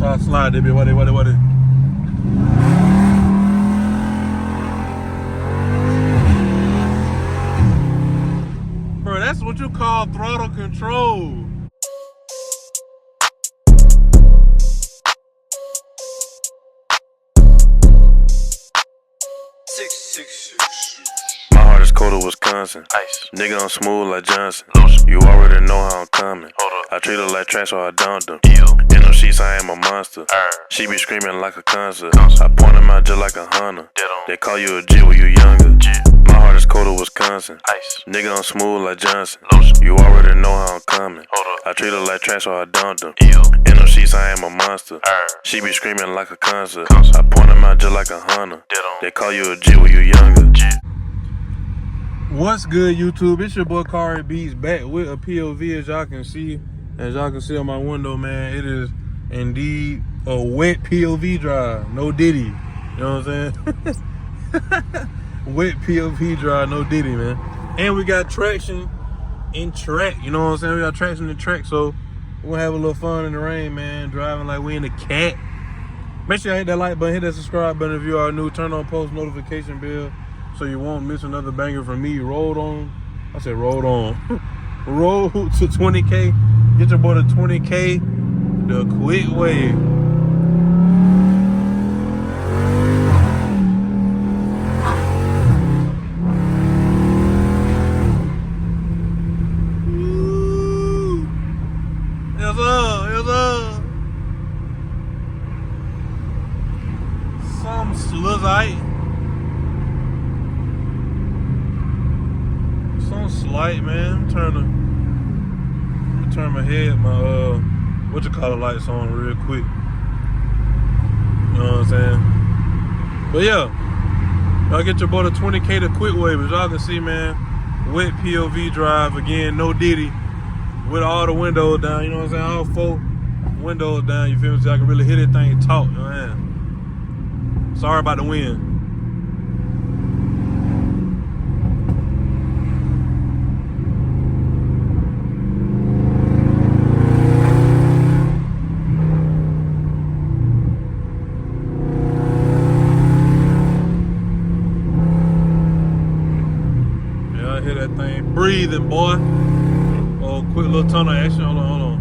try to slide that bit. What it? Bro, that's what you call throttle control. My heart is cold as Wisconsin. Ice. Nigga, I'm smooth like Johnson. Lotion. You already know how I'm coming. I treat her like trash, so I dumped them. In them sheets, I am a monster. She be screaming like a concert. I point them out just like a hunter. They call you a G when you younger. My heart is cold as Wisconsin. Ice. Nigga, I'm smooth like Johnson. Lotion. You already know how I'm coming. I treat her like trash, so I dumped them. In them sheets, I am a monster. She be screaming like a concert. I point them out just like a hunter. They call you a G when you younger. What's good, YouTube? It's your boy Kari Beats back with a POV. As y'all can see on my window, man, it is indeed a wet POV drive. No Diddy. You know what I'm saying? Wet POV drive, no Diddy, man. And we got traction in track. You know what I'm saying? We got traction in track, so we're gonna have a little fun in the rain, man. Driving like we in the cat. Make sure you hit that like button, hit that subscribe button if you are new. Turn on post notification bell so you won't miss another banger from me. Roll on. Roll to 20K. Get your boy to 20K the quick way. Woo. Yes, sir. Some sluzzite. Slight, man. Turn my head, lights on real quick. You know what I'm saying? But yeah, y'all get your boy to 20K the quick way. But y'all can see, man, wet POV drive again, no Diddy, with all the windows down. You know what I'm saying? All 4 windows down. You feel me? So I can really hear that thing talk. You know what I'm saying? Sorry about the wind. Hear that thing breathing, boy. Oh, quick little tunnel action. Hold on.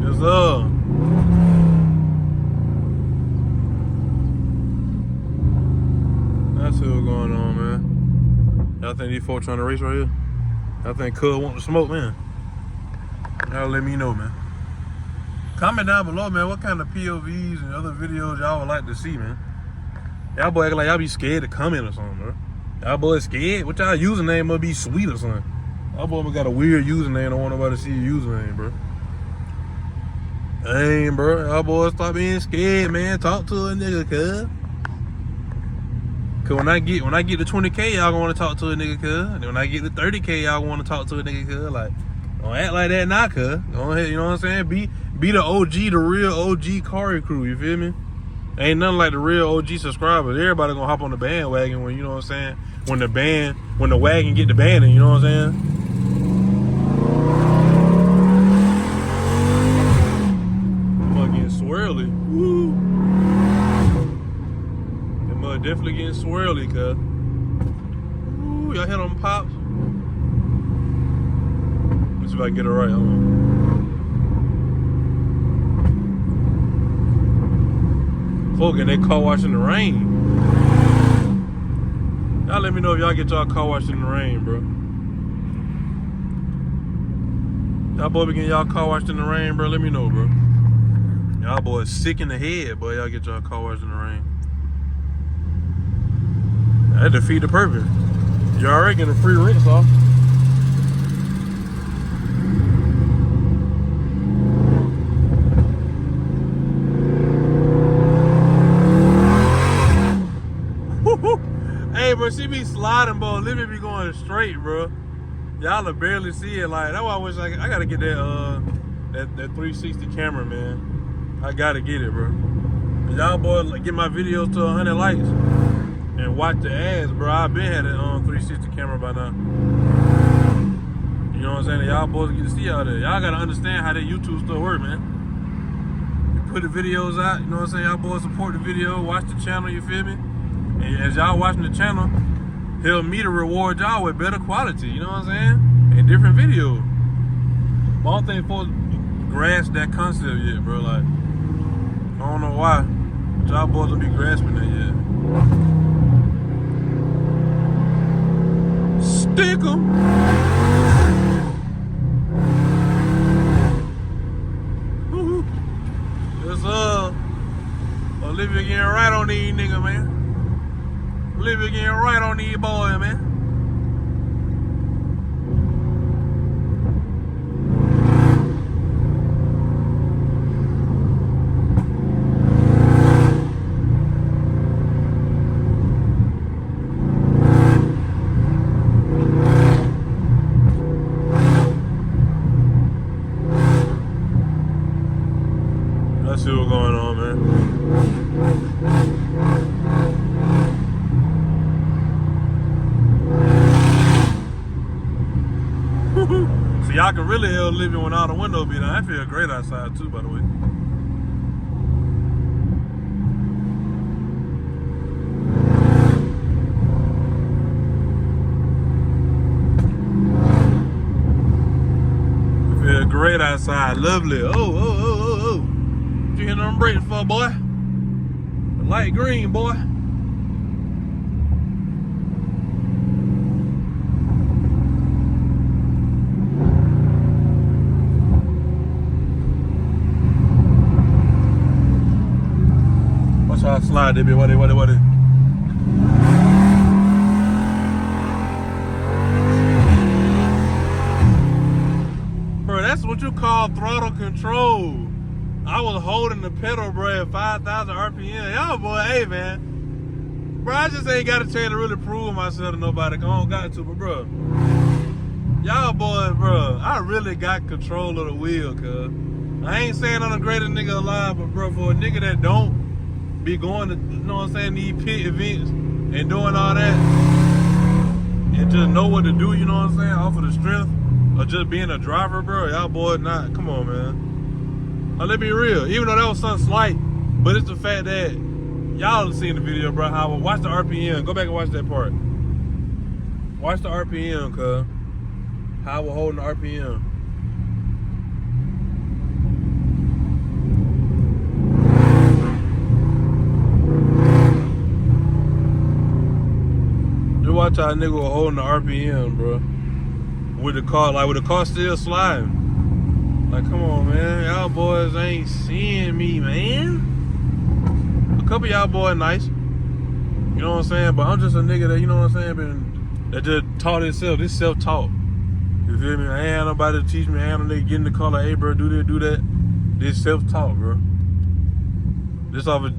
Yes, sir. That's what's going on, man. Y'all think these folks trying to race right here? Y'all think Cub want to smoke, man? Y'all let me know, man. Comment down below, man, what kind of POVs and other videos y'all would like to see, man. Y'all boy acting like y'all be scared to comment or something, bro. Y'all boys scared? What y'all username must be sweet or something? Y'all boy got a weird username. Don't want nobody to see your username, bro. Dang, bro. Y'all boys stop being scared, man. Talk to a nigga, cuz. Cause when I get to 20K, y'all gonna wanna talk to a nigga, cuz. And when I get to 30K, y'all wanna talk to a nigga, cuz. Like, don't act like that now, cuz. Go ahead, you know what I'm saying? Be the OG, the real OG Kari crew, you feel me? Ain't nothing like the real OG subscribers. Everybody gonna hop on the bandwagon when, you know what I'm saying? When the wagon get the banding, you know what I'm saying? Fucking swirly. Woo. Definitely getting swirly, cuz. Ooh, y'all hit on pops. Let's see if I can get it right. Hold on. Folk and they car wash in the rain. Y'all let me know if y'all get y'all car washed in the rain, bro. Y'all boy be getting y'all car washed in the rain, bro. Let me know, bro. Y'all boys sick in the head, boy. Y'all get y'all car washed in the rain. That defeat the purpose. You already getting a free rinse off. bro, she be sliding, bro. Olivia be going straight, bro. Y'all will barely see it. Like, that's why I wish I gotta get that 360 camera, man. I gotta get it, bro. Y'all boys like, get my videos to 100 likes and watch the ads, bro. I been had it on 360 camera by now. You know what I'm saying? Y'all boys get to see out there. Y'all gotta understand how that YouTube stuff work, man. You put the videos out, you know what I'm saying? Y'all boys support the video, watch the channel, you feel me? And as y'all watching the channel, help me to reward y'all with better quality, you know what I'm saying? And different videos. But I don't think folks grasp that concept yet, bro. Like, I don't know why. But y'all boys don't be grasping that yet. Stick 'em. It's Olivia getting right on these niggas, man. Olivia getting right on these boys, man. Let's see what's going on, man. So y'all can really hell living when all the windows be down. I feel great outside too, by the way. I feel great outside, lovely. Oh. What you hitting on brakes for, boy? Light green, boy. Watch how I slide there, what it? Bro, that's what you call throttle control. I was holding the pedal, bro, at 5,000 RPM. Y'all boy, hey, man. Bro, I just ain't got a chance to really prove myself to nobody. I don't got to, but, bro. Y'all boys, bro, I really got control of the wheel, cuz. I ain't saying I'm the greatest nigga alive, but, bro, for a nigga that don't be going to, you know what I'm saying, these pit events and doing all that and just know what to do, you know what I'm saying, off of the strength of just being a driver, bro, y'all boys not, come on, man. Now, let's be real, even though that was something slight, but it's the fact that y'all seen the video, bro, how I watch the RPM, go back and watch that part. Watch the RPM, cuz. How I was holding the RPM. Just watch how a nigga was holding the RPM, bro. With the car still sliding. Like, come on, man. Y'all boys ain't seeing me, man. A couple of y'all boys nice. You know what I'm saying? But I'm just a nigga that, you know what I'm saying, that just taught himself. This self-taught. You feel me? I ain't had nobody to teach me. I ain't had no nigga get in the car like, hey, bro, do this, do that. This self-taught, bro. This off of,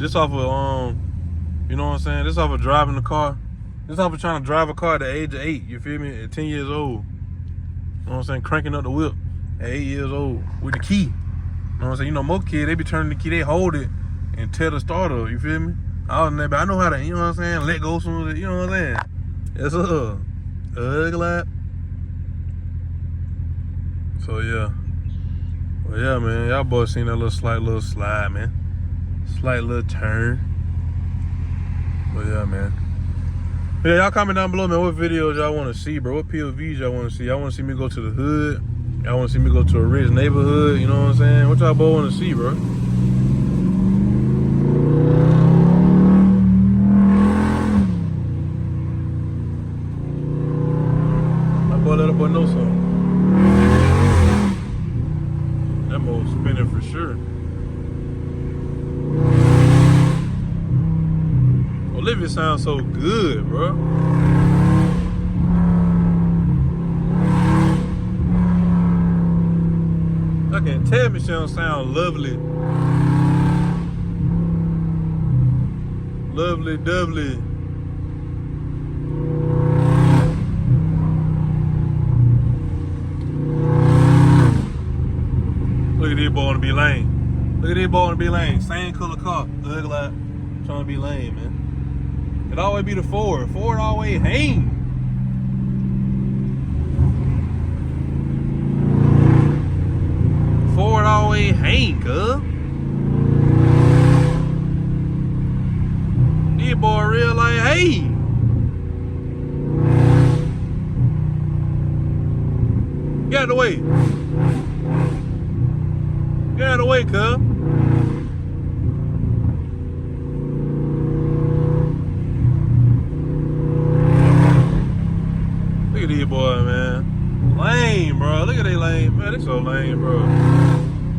you know what I'm saying? This off of driving the car. This off of trying to drive a car at the age of 8. You feel me? At 10 years old. You know what I'm saying? Cranking up the whip. At 8 years old with the key. You know what I'm saying? You know, most kids, they be turning the key, they hold it and tell the starter, you feel me? I know how to, you know what I'm saying, let go some of it, you know what I'm saying? Yes, sir. Ugly. So, yeah. Well, yeah, man, y'all boys seen that slight little slide, man. Slight little turn. But, yeah, man. Yeah, y'all comment down below, man, what videos y'all want to see, bro. What POVs y'all want to see? Y'all want to see me go to the hood? Y'all want to see me go to a rich neighborhood, you know what I'm saying? What y'all both want to see, bro? My boy let a boy know something. That mo's spinning for sure. Olivia sounds so good, bro. I can't tell me she don't sound lovely. Lovely, doubly. to be lame. Look at this boy want to be lame. Same color car. Ugly like trying to be lame, man. It always be the Ford. Ford always hang. Ford always hang, cuz. This boy real like, hey. Get out of the way. Get out of the way, cuz. Look at these boys, man. Lame, bro. Look at they lame. Man, they so lame, bro.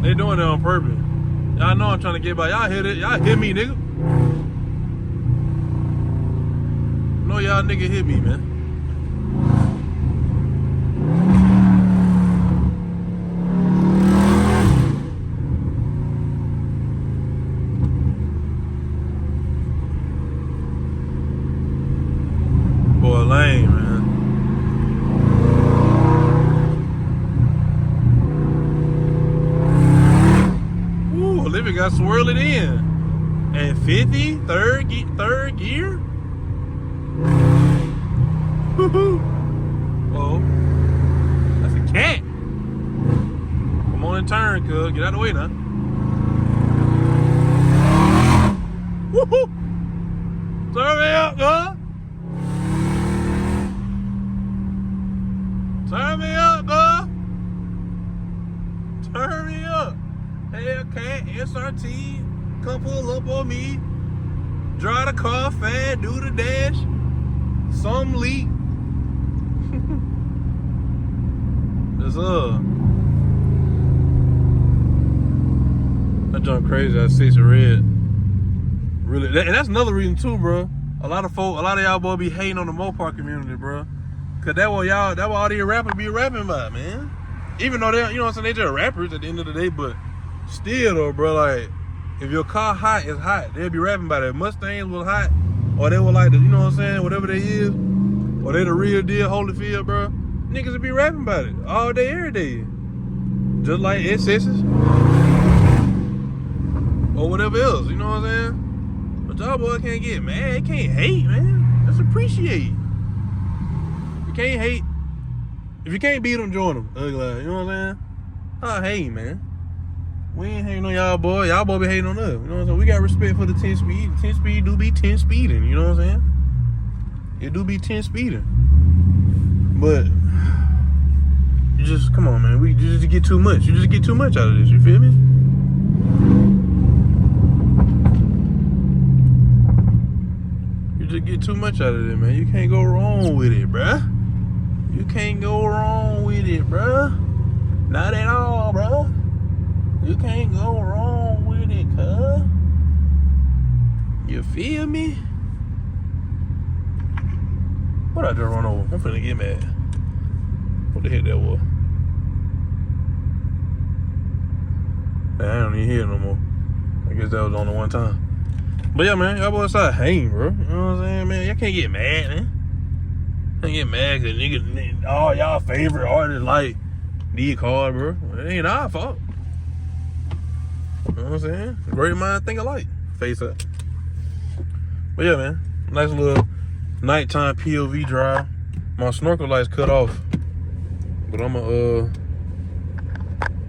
They doing it on purpose. Y'all know I'm trying to get by. Y'all hit it. Y'all hit me, nigga. Know y'all nigga hit me, man. Boy, lame, man. Ooh, Olivia got swirled it in. At 50, third gear. Oh, that's a cat. Come on and turn, cuz. Get out of the way now. Woohoo! Turn me up, cuz. Turn me up, cuz. Turn me up. Hellcat, SRT, come pull up on me. Drive the car fast, do the dash. Some leak. That's that jump crazy. That 6 red. Really, and that's another reason too, bro. A lot of y'all boy be hating on the Mopar community, bro. Cause that what all these rappers be rapping about, man. Even though they, you know what I'm saying, they just rappers at the end of the day, but still though, bro, like if your car hot, it's hot. They'll be rapping about it. Mustangs was hot, or they were like the, you know what I'm saying, whatever they is, or they the real deal, Holyfield, bro. Niggas will be rapping about it all day, every day. Just like SS's or whatever else, you know what I'm saying? But y'all boy can't get mad, they can't hate, man. Let's appreciate. You can't hate. If you can't beat them, join them. Ugly, you know what I'm saying? I hate, man. We ain't hating on y'all boy. Y'all boy be hating on us. You know what I'm saying? We got respect for the 10 speed. 10 speed do be 10 speeding. You know what I'm saying? It do be 10 speeding. But you just, come on, man. You just get too much. You just get too much out of this. You feel me? You just get too much out of it, man. You can't go wrong with it, bruh. You can't go wrong with it, bruh. Not at all, bruh. You can't go wrong with it, cuz. You feel me? What I just run over? I'm finna get mad. What the heck that was? Man, I don't even hear it no more. I guess that was only one time. But yeah, man, y'all boys start hating, bro. You know what I'm saying, man? Y'all can't get mad, man. Can't get mad because niggas, all y'all favorite artists like these cars, bro. It ain't our fault. You know what I'm saying? Great mind think alike. Face up. But yeah, man. Nice little nighttime POV drive. My snorkel lights cut off. But I'm let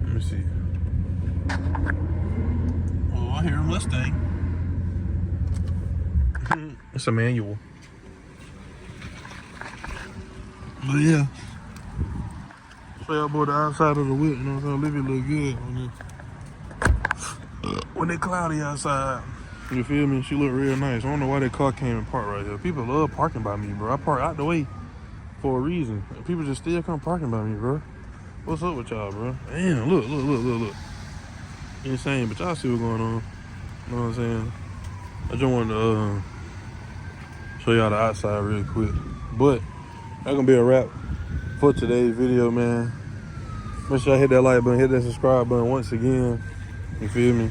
me see. Oh, I hear a Mustang. It's a manual. But yeah. Show y'all boy the outside of the whip, you know what I'm saying? Leave it look good when it cloudy outside. You feel me? She look real nice. I don't know why that car came and parked right here. People love parking by me, bro. I park out the way for a reason. People just still come parking by me, bro. What's up with y'all, bro? Damn, look. Insane, but y'all see what's going on. You know what I'm saying? I just wanted to show y'all the outside real quick. But that's gonna be a wrap for today's video, man. Make sure y'all hit that like button, hit that subscribe button once again. You feel me?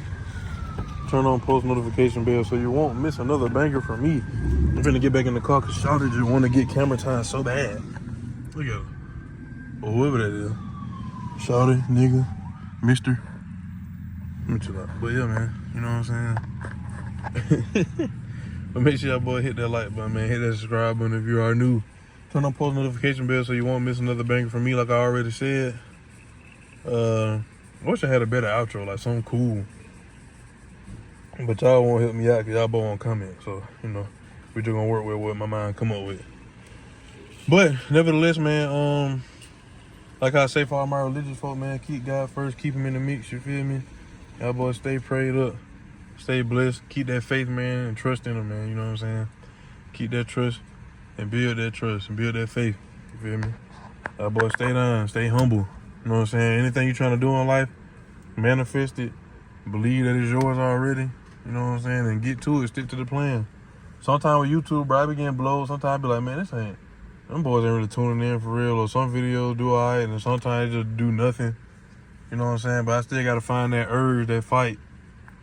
Turn on post notification bell so you won't miss another banger from me. I'm finna get back in the car because Shawty just want to get camera time so bad. Look at her. Or whoever that is. Shawty, nigga, mister. Let me chill out. But yeah, man, you know what I'm saying? But make sure y'all boy hit that like button, man. Hit that subscribe button if you are new. Turn on post notification bell so you won't miss another banger from me, like I already said. I wish I had a better outro, like something cool. But y'all won't help me out because y'all both won't comment. So, you know, we just gonna work with what my mind come up with. But nevertheless, man, like I say for all my religious folk, man, keep God first, keep him in the mix, you feel me? Y'all boys stay prayed up, stay blessed, keep that faith, man, and trust in him, man, you know what I'm saying? Keep that trust and build that trust and build that faith, you feel me? Y'all boys stay down, stay humble, you know what I'm saying? Anything you trying to do in life, manifest it, believe that it's yours already, you know what I'm saying? And get to it, stick to the plan. Sometimes with YouTube, bro, I be getting blows. Sometimes I be like, man, them boys ain't really tuning in for real. Or some videos do all right, and sometimes they just do nothing. You know what I'm saying? But I still got to find that urge, that fight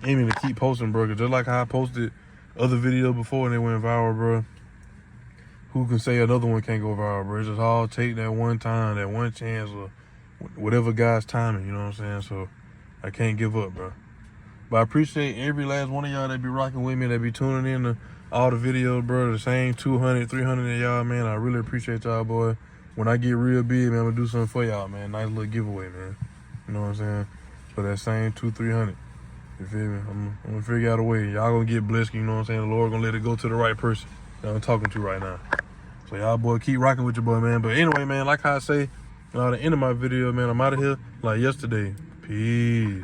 in me to keep posting, bro. 'Cause just like how I posted other videos before and they went viral, bro. Who can say another one can't go viral, bro? It's just all take that one time, that one chance, or whatever God's timing, you know what I'm saying? So I can't give up, bro. But I appreciate every last one of y'all that be rocking with me, that be tuning in to all the videos, bro. The same 200, 300 of y'all, man. I really appreciate y'all, boy. When I get real big, man, I'm gonna do something for y'all, man. Nice little giveaway, man. You know what I'm saying? For that same 200, 300. You feel me? I'm gonna figure out a way. Y'all gonna get blessed, you know what I'm saying? The Lord gonna let it go to the right person that I'm talking to right now. So y'all, boy, keep rocking with your boy, man. But anyway, man, like I say, the end of my video, man, I'm out of here like yesterday. Peace.